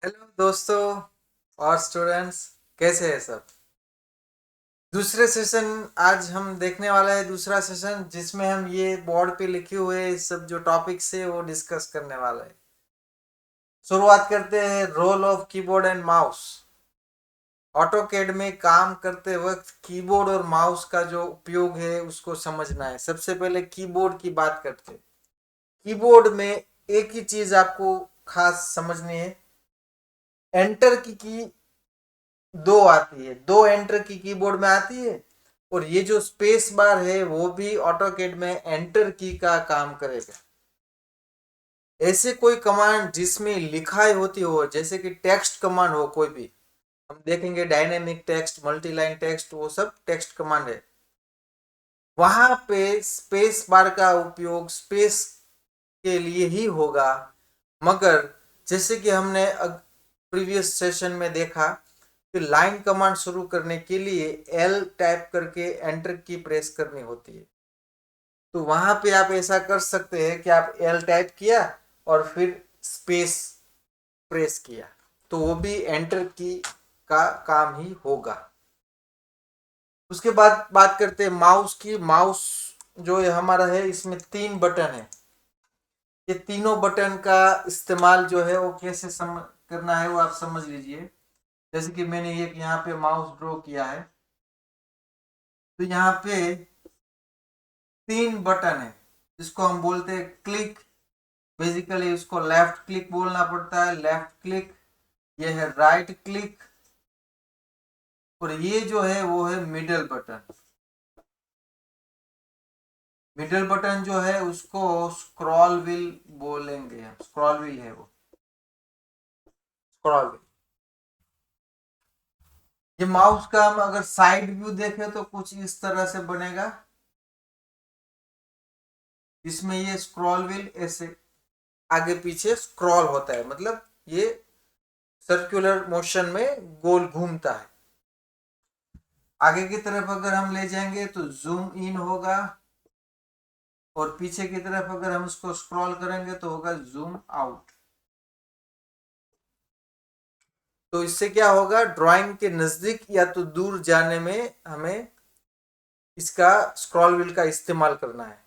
Hello दोस्तों और students, कैसे हैं सब। दूसरे सेशन आज हम देखने वाला है, दूसरा सेशन जिसमें हम ये बोर्ड पे लिखे हुए सब जो टॉपिक्स है वो डिस्कस करने वाला है। शुरुआत करते हैं role of keyboard and mouse. AutoCAD में काम करते वक्त कीबोर्ड और माउस का जो उपयोग है उसको समझना है। सबसे पहले कीबोर्ड की बात करते हैं। कीबोर्ड में एक ही चीज आपको खास समझनी है। एंटर की दो आती है, दो एंटर की कीबोर्ड में आती है। और ये जो स्पेस बार है वो भी ऑटोकैड में एंटर की का काम करेगा। ऐसे कोई कमांड जिसमें लिखाई होती हो, जैसे कि टेक्स्ट कमांड हो कोई भी, हम देखेंगे डायनेमिक टेक्स्ट, मल्टीलाइन टेक्स्ट, वो सब टेक्स्ट कमांड है। वहां पे स्पेस बार का उपयोग स्पेस के लिए ही होगा। मगर जैसे कि हमने प्रीवियस सेशन में देखा कि लाइन कमांड शुरू करने के लिए एल टाइप करके एंटर की प्रेस करनी होती है। तो वहां पे आप ऐसा कर सकते हैं कि आप एल टाइप किया और फिर स्पेस प्रेस किया, तो वो भी एंटर की का काम ही होगा। उसके बाद बात करते हैं माउस की। माउस जो है हमारा है, इसमें तीन बटन है। ये तीनों बटन का इस्तेमाल जो है वो कैसे करना है वो आप समझ लीजिए। जैसे कि मैंने एक यहाँ पे माउस ड्रॉ किया है, तो यहाँ पे तीन बटन है जिसको हम बोलते हैं क्लिक। बेसिकली उसको लेफ्ट क्लिक बोलना पड़ता है, लेफ्ट क्लिक। ये है राइट क्लिक। और ये जो है वो है मिडल बटन। मिडल बटन जो है उसको स्क्रॉल व्हील बोलेंगे हम, स्क्रॉल व्हील है वो, स्क्रॉल व्हील। ये माउस का हम अगर साइड व्यू देखें तो कुछ इस तरह से बनेगा। इसमें ये स्क्रॉल व्हील ऐसे आगे पीछे स्क्रॉल होता है, मतलब ये सर्कुलर मोशन में गोल घूमता है। आगे की तरफ अगर हम ले जाएंगे तो जूम इन होगा, और पीछे की तरफ अगर हम इसको स्क्रॉल करेंगे तो होगा जूम आउट। तो इससे क्या होगा, ड्राइंग के नजदीक या तो दूर जाने में हमें इसका स्क्रॉल व्हील का इस्तेमाल करना है।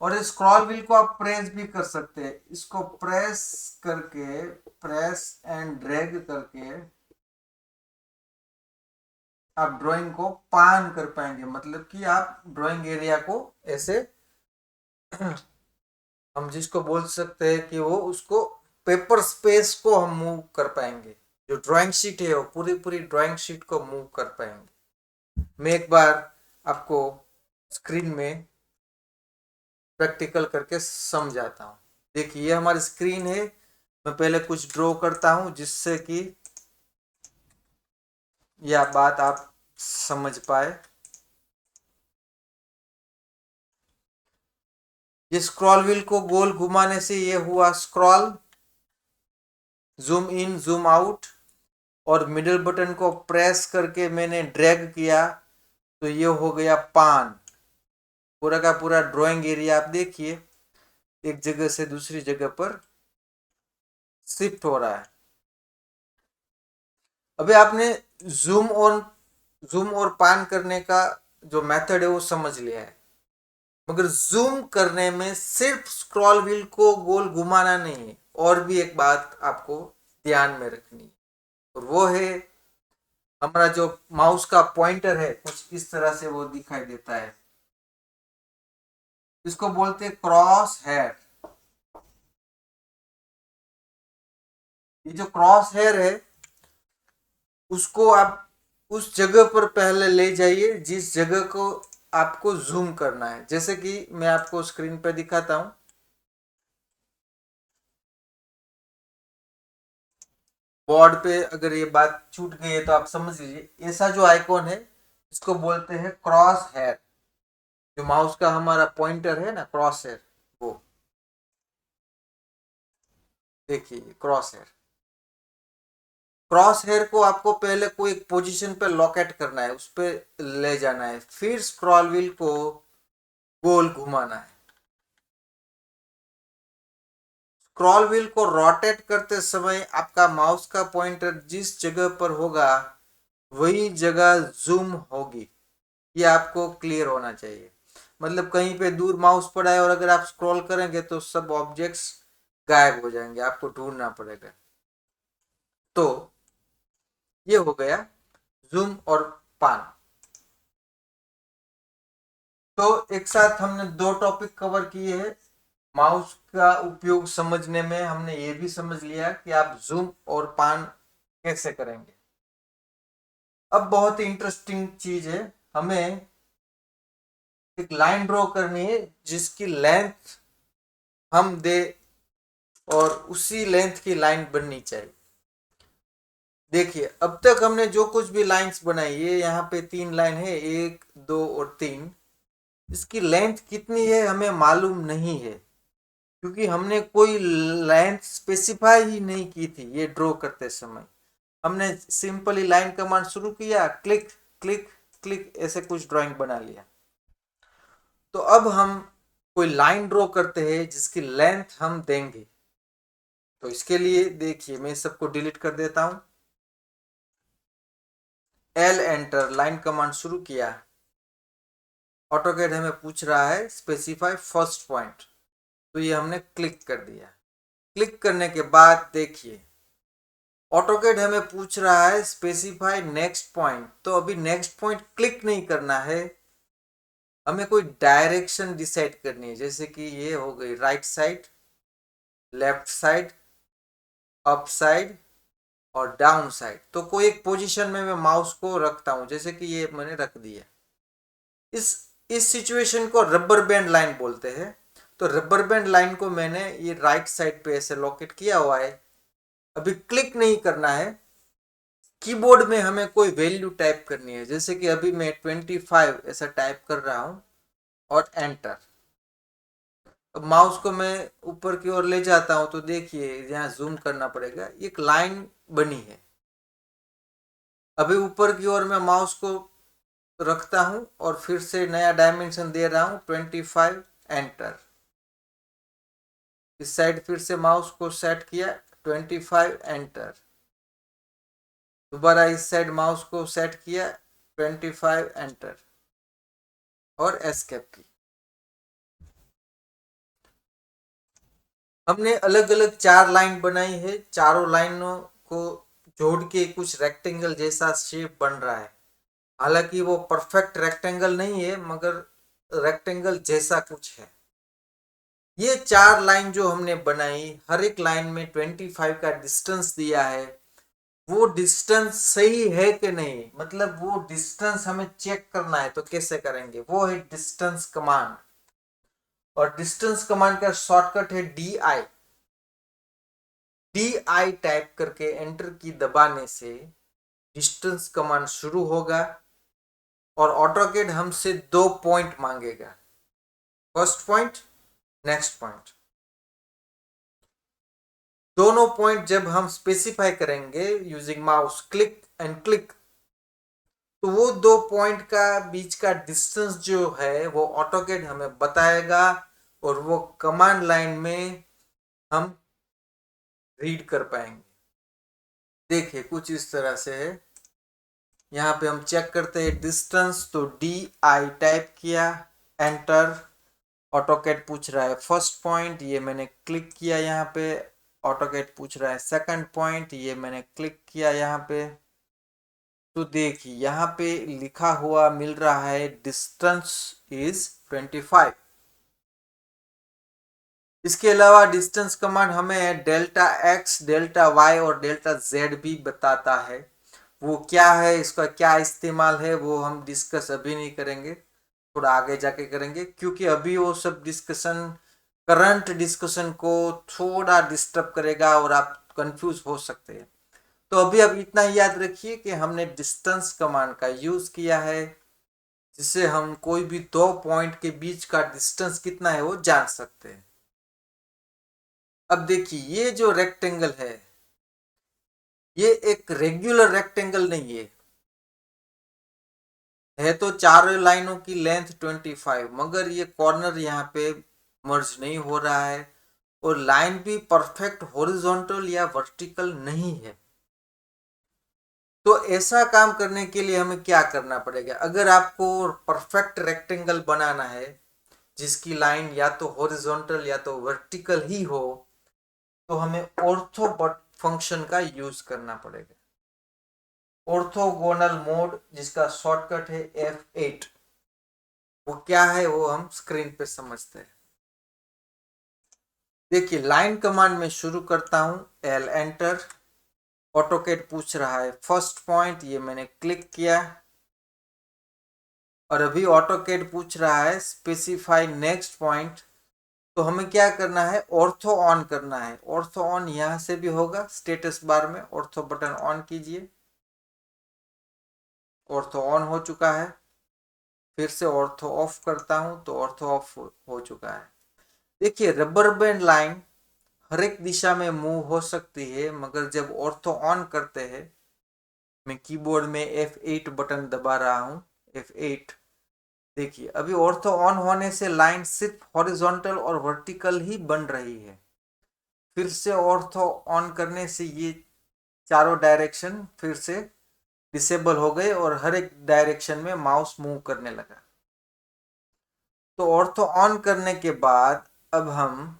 और इस स्क्रॉल व्हील को आप प्रेस भी कर सकते हैं। इसको प्रेस करके, प्रेस एंड ड्रैग करके आप ड्राइंग को पान कर पाएंगे, मतलब कि आप ड्राइंग एरिया को ऐसे हम जिसको बोल सकते हैं कि वो उसको पेपर स्पेस को हम मूव कर पाएंगे। जो ड्राइंग शीट है वो पूरी पूरी ड्राइंग शीट को मूव कर पाएंगे। मैं एक बार आपको स्क्रीन में प्रैक्टिकल करके समझाता हूँ। देखिए ये हमारी स्क्रीन है। मैं पहले कुछ ड्रॉ करता हूँ जिससे कि यह बात आप समझ पाए। ये स्क्रॉल व्हील को गोल घुमाने से ये हुआ scroll, zoom in zoom out. और मिडिल बटन को प्रेस करके मैंने ड्रैग किया तो ये हो गया पान। पूरा का पूरा ड्राइंग एरिया आप देखिए एक जगह से दूसरी जगह पर शिफ्ट हो रहा है। अभी आपने जूम ऑन जूम और पान करने का जो मेथड है वो समझ लिया है। मगर जूम करने में सिर्फ स्क्रॉल व्हील को गोल घुमाना नहीं है, और भी एक बात आपको ध्यान में रखनी है। और वो है हमारा जो माउस का पॉइंटर है, कुछ इस तरह से वो दिखाई देता है। इसको बोलते हैं क्रॉस हेयर। ये जो क्रॉस हेयर है उसको आप उस जगह पर पहले ले जाइए जिस जगह को आपको जूम करना है। जैसे कि मैं आपको स्क्रीन पर दिखाता हूं। बोर्ड पे अगर ये बात छूट गई है तो आप समझ लीजिए। ऐसा जो आइकॉन है इसको बोलते हैं क्रॉस हेयर। जो माउस का हमारा पॉइंटर है ना, क्रॉस हेयर, वो देखिए क्रॉस हेयर। क्रॉस हेयर को आपको पहले कोई एक पोजीशन पे लोकेट करना है, उस पर ले जाना है, फिर स्क्रॉल व्हील को गोल घुमाना है। स्क्रॉल व्हील को रोटेट करते समय आपका माउस का पॉइंटर जिस जगह पर होगा वही जगह जूम होगी। ये आपको क्लियर होना चाहिए। मतलब कहीं पे दूर माउस पड़ा है और अगर आप स्क्रॉल करेंगे तो सब ऑब्जेक्ट्स गायब हो जाएंगे, आपको ढूंढना पड़ेगा। तो ये हो गया जूम और पान। तो एक साथ हमने दो टॉपिक कवर किए हैं। माउस का उपयोग समझने में हमने ये भी समझ लिया कि आप जूम और पान कैसे करेंगे। अब बहुत ही इंटरेस्टिंग चीज है, हमें एक लाइन ड्रॉ करनी है जिसकी लेंथ हम दे और उसी लेंथ की लाइन बननी चाहिए। देखिए अब तक हमने जो कुछ भी लाइंस बनाई है, यहाँ पे 3 लाइन है, 1 2 और 3। इसकी लेंथ कितनी है हमें मालूम नहीं है, क्योंकि हमने कोई लेंथ स्पेसिफाई ही नहीं की थी ये ड्रॉ करते समय। हमने सिंपली लाइन कमांड शुरू किया, क्लिक क्लिक क्लिक, ऐसे कुछ ड्राइंग बना लिया। तो अब हम कोई लाइन ड्रॉ करते हैं जिसकी लेंथ हम देंगे। तो इसके लिए देखिए मैं सबको डिलीट कर देता हूं। एल एंटर, लाइन कमांड शुरू किया। ऑटोकैड हमें पूछ रहा है स्पेसिफाई फर्स्ट पॉइंट, तो ये हमने क्लिक कर दिया। क्लिक करने के बाद देखिए ऑटोकैड हमें पूछ रहा है स्पेसिफाई नेक्स्ट पॉइंट। तो अभी नेक्स्ट पॉइंट क्लिक नहीं करना है, हमें कोई डायरेक्शन डिसाइड करनी है। जैसे कि ये हो गई right side, left side, up side और डाउन साइड। तो कोई एक पोजीशन में मैं माउस को रखता हूं, जैसे कि ये मैंने रख दिया। इस इस सिचुएशन को रबर बैंड लाइन बोलते हैं। तो रबर बैंड लाइन को मैंने ये राइट साइड पे ऐसे लोकेट किया हुआ है। अभी क्लिक नहीं करना है, कीबोर्ड में हमें कोई वैल्यू टाइप करनी है। जैसे कि अभी मैं 25 ऐसा टाइप कर रहा हूं और एंटर। अब माउस को मैं ऊपर की ओर ले जाता हूं तो देखिए यहाँ जूम करना पड़ेगा, एक लाइन बनी है। अभी ऊपर की ओर मैं माउस को रखता हूं और फिर से नया डायमेंशन दे रहा हूं 25, एंटर। इस साइड फिर से माउस को सेट किया 25, एंटर। दोबारा इस साइड माउस को सेट किया 25, एंटर और एस्केप की। हमने अलग अलग 4 लाइन बनाई है। चारों लाइनों को जोड़ के कुछ रेक्टेंगल जैसा शेप बन रहा है। हालांकि वो परफेक्ट रेक्टेंगल नहीं है मगर रेक्टेंगल जैसा कुछ है। ये 4 लाइन जो हमने बनाई, हर एक लाइन में 25 का डिस्टेंस दिया है। वो डिस्टेंस सही है कि नहीं, मतलब वो डिस्टेंस हमें चेक करना है। तो कैसे करेंगे, वो है डिस्टेंस कमांड। और डिस्टेंस कमांड का शॉर्टकट है DI। DI टाइप करके एंटर की दबाने से डिस्टेंस कमांड शुरू होगा और ऑटोकैड हमसे 2 पॉइंट मांगेगा, फर्स्ट पॉइंट, नेक्स्ट पॉइंट। दोनों पॉइंट जब हम स्पेसिफाई करेंगे using mouse click and click, तो वो 2 पॉइंट का बीच का डिस्टेंस जो है वो ऑटोकैड हमें बताएगा और वो कमांड लाइन में हम रीड कर पाएंगे। देखिए कुछ इस तरह से है। यहाँ पे हम चेक करते हैं डिस्टेंस, तो DI टाइप किया, एंटर। ऑटोकैड पूछ रहा है फर्स्ट पॉइंट, ये मैंने क्लिक किया। यहाँ पे ऑटोकैड पूछ रहा है सेकंड पॉइंट, ये मैंने क्लिक किया यहाँ पे। तो देखिए यहाँ पे लिखा हुआ मिल रहा है डिस्टेंस इज 25। इसके अलावा डिस्टेंस कमांड हमें डेल्टा X, डेल्टा Y और डेल्टा Z भी बताता है। वो क्या है, इसका क्या इस्तेमाल है, वो हम डिस्कस अभी नहीं करेंगे, थोड़ा आगे जाके करेंगे, क्योंकि अभी वो सब डिस्कशन करंट डिस्कशन को थोड़ा डिस्टर्ब करेगा और आप कंफ्यूज हो सकते हैं। तो अभी आप इतना याद रखिए कि हमने डिस्टेंस कमांड का यूज किया है, जिससे हम कोई भी 2 पॉइंट के बीच का डिस्टेंस कितना है वो जान सकते हैं। अब देखिए ये जो रेक्टेंगल ये एक रेगुलर रेक्टेंगल नहीं है तो चारों लाइनों की लेंथ 25, मगर ये कॉर्नर यहाँ पे मर्ज नहीं हो रहा है। और लाइन भी परफेक्ट हॉरिजॉन्टल या वर्टिकल नहीं है। तो ऐसा काम करने के लिए हमें क्या करना पड़ेगा? अगर आपको परफेक्ट रेक्टेंगल बनाना है जिसकी लाइन या तो हॉरिजॉन्टल या तो वर्टिकल ही हो, तो हमें ऑर्थो फंक्शन का यूज करना पड़ेगा। ऑर्थोगोनल मोड जिसका शॉर्टकट है F8, वो क्या है वो हम स्क्रीन पे समझते हैं। देखिए लाइन कमांड में शुरू करता हूं, L एंटर। ऑटोकैड पूछ रहा है फर्स्ट पॉइंट, ये मैंने क्लिक किया। और अभी ऑटोकैड पूछ रहा है स्पेसिफाई नेक्स्ट पॉइंट, तो हमें क्या करना है? ऑर्थो ऑन करना है। ऑर्थो ऑन यहां से भी होगा, स्टेटस बार में ऑर्थो बटन ऑन कीजिए। ऑर्थो ऑन हो चुका है। फिर से ऑर्थो ऑफ करता हूं तो ऑर्थो ऑफ हो चुका है। देखिए रबर बैंड लाइन हर एक दिशा में मूव हो सकती है, मगर जब ऑर्थो ऑन करते हैं, मैं कीबोर्ड में F8 बटन दबा रहा हूं, F8। देखिए अभी ऑर्थो ऑन होने से लाइन सिर्फ हॉरिजॉन्टल और वर्टिकल ही बन रही है। फिर से ऑर्थो ऑन करने से ये चारों डायरेक्शन फिर से डिसेबल हो गए और हर एक डायरेक्शन में माउस मूव करने लगा। तो ऑर्थो ऑन करने के बाद अब हम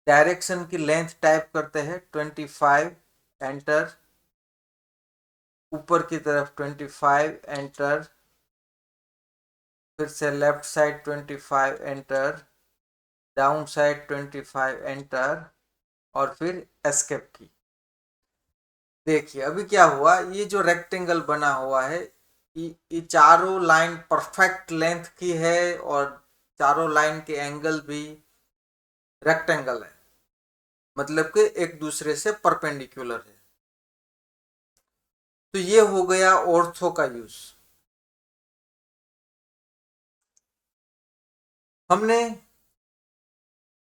डायरेक्शन की लेंथ टाइप करते हैं 25, एंटर। ऊपर की तरफ 25, एंटर। फिर से left side 25, enter. Down side 25, enter. और फिर एस्केप की। देखिए अभी क्या हुआ, ये जो रेक्टेंगल बना हुआ है, ये चारों लाइन परफेक्ट लेंथ की है और चारों लाइन के एंगल भी रेक्टेंगल है, मतलब कि एक दूसरे से परपेंडिकुलर है। तो ये हो गया ऑर्थो का यूज। हमने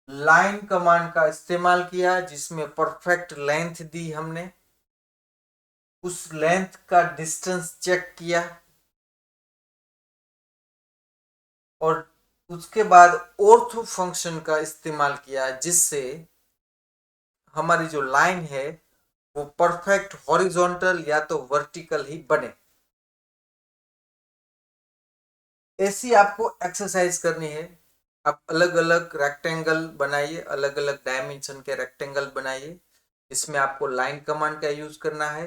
लाइन कमांड का इस्तेमाल किया जिसमें परफेक्ट लेंथ दी हमने, उस लेंथ का डिस्टेंस चेक किया और उसके बाद ऑर्थो फंक्शन का इस्तेमाल किया जिससे हमारी जो लाइन है वो परफेक्ट हॉरिजॉन्टल या तो वर्टिकल ही बने। ऐसी आपको एक्सरसाइज करनी है। आप अलग अलग रेक्टेंगल बनाइए, अलग अलग डायमेंशन के रेक्टेंगल बनाइए। इसमें आपको लाइन कमांड का यूज करना है,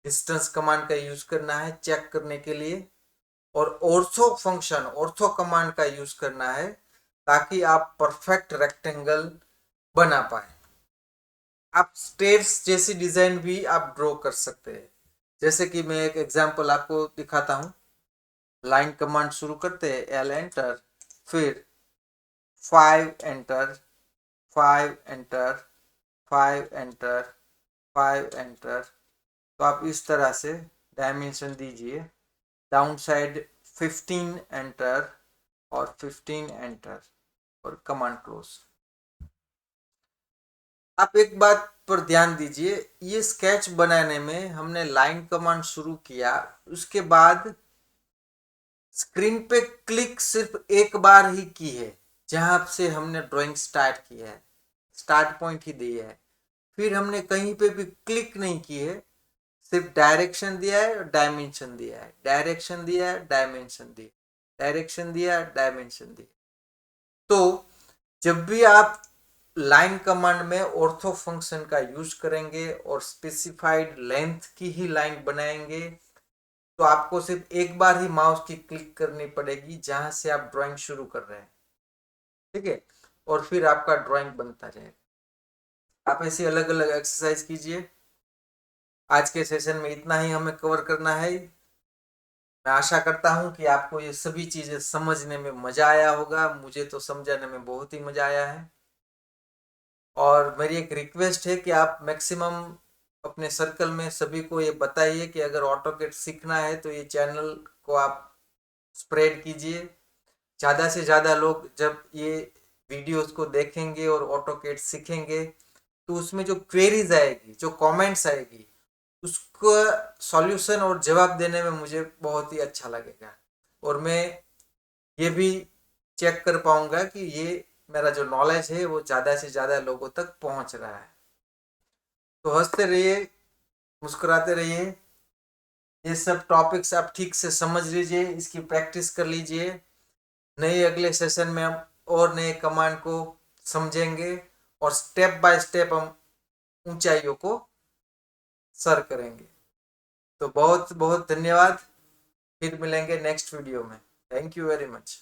डिस्टेंस कमांड का यूज करना है चेक करने के लिए, और ऑर्थो फंक्शन ऑर्थो कमांड का यूज करना है ताकि आप परफेक्ट रेक्टेंगल बना पाए। आप स्टेयर्स जैसी डिजाइन भी आप ड्रॉ कर सकते हैं। जैसे कि मैं एक एग्जांपल आपको दिखाता हूं। लाइन कमांड शुरू करते हैं, L एंटर। फिर 5 एंटर, 5 एंटर, 5 एंटर, 5 एंटर। तो आप इस तरह से डायमेंशन दीजिए। डाउन साइड 15 एंटर और 15 एंटर और कमांड क्लोज। आप एक बात पर ध्यान दीजिए, ये स्केच बनाने में हमने लाइन कमांड शुरू किया, उसके बाद स्क्रीन पे क्लिक सिर्फ एक बार ही की है जहां से हमने ड्राइंग स्टार्ट किया है, स्टार्ट पॉइंट ही दिया है। फिर हमने कहीं पे भी क्लिक नहीं की है, सिर्फ डायरेक्शन दिया है और डायमेंशन दिया है, डायरेक्शन दिया है, डायमेंशन दिया, डायरेक्शन दिया, डायमेंशन दिया। तो जब भी आप लाइन कमांड में ऑर्थो फंक्शन का यूज करेंगे और स्पेसिफाइड लेंथ की ही लाइन बनाएंगे, तो आपको सिर्फ एक बार ही माउस की क्लिक करनी पड़ेगी जहां से आप ड्राइंग शुरू कर रहे हैं, ठीक है? और फिर आपका ड्राइंग बनता जाएगा। आप ऐसी अलग अलग एक्सरसाइज कीजिए। आज के सेशन में इतना ही हमें कवर करना है। मैं आशा करता हूं कि आपको ये सभी चीजें समझने में मजा आया होगा। मुझे तो समझाने में बहुत ही मजा आया है। और मेरी एक रिक्वेस्ट है कि आप मैक्सिमम अपने सर्कल में सभी को ये बताइए कि अगर ऑटोकैड सीखना है तो ये चैनल को आप स्प्रेड कीजिए। ज़्यादा से ज़्यादा लोग जब ये वीडियोस को देखेंगे और ऑटोकैड सीखेंगे, तो उसमें जो क्वेरीज आएगी, जो कमेंट्स आएगी, उसका सॉल्यूशन और जवाब देने में मुझे बहुत ही अच्छा लगेगा। और मैं ये भी चेक कर पाऊंगा कि ये मेरा जो नॉलेज है वो ज़्यादा से ज़्यादा लोगों तक पहुंच रहा है। तो हंसते रहिए, मुस्कुराते रहिए। ये सब टॉपिक्स आप ठीक से समझ लीजिए, इसकी प्रैक्टिस कर लीजिए। नए अगले सेशन में हम और नए कमांड को समझेंगे और स्टेप बाय स्टेप हम ऊंचाइयों को सर करेंगे। तो बहुत बहुत धन्यवाद। फिर मिलेंगे नेक्स्ट वीडियो में। Thank you very much.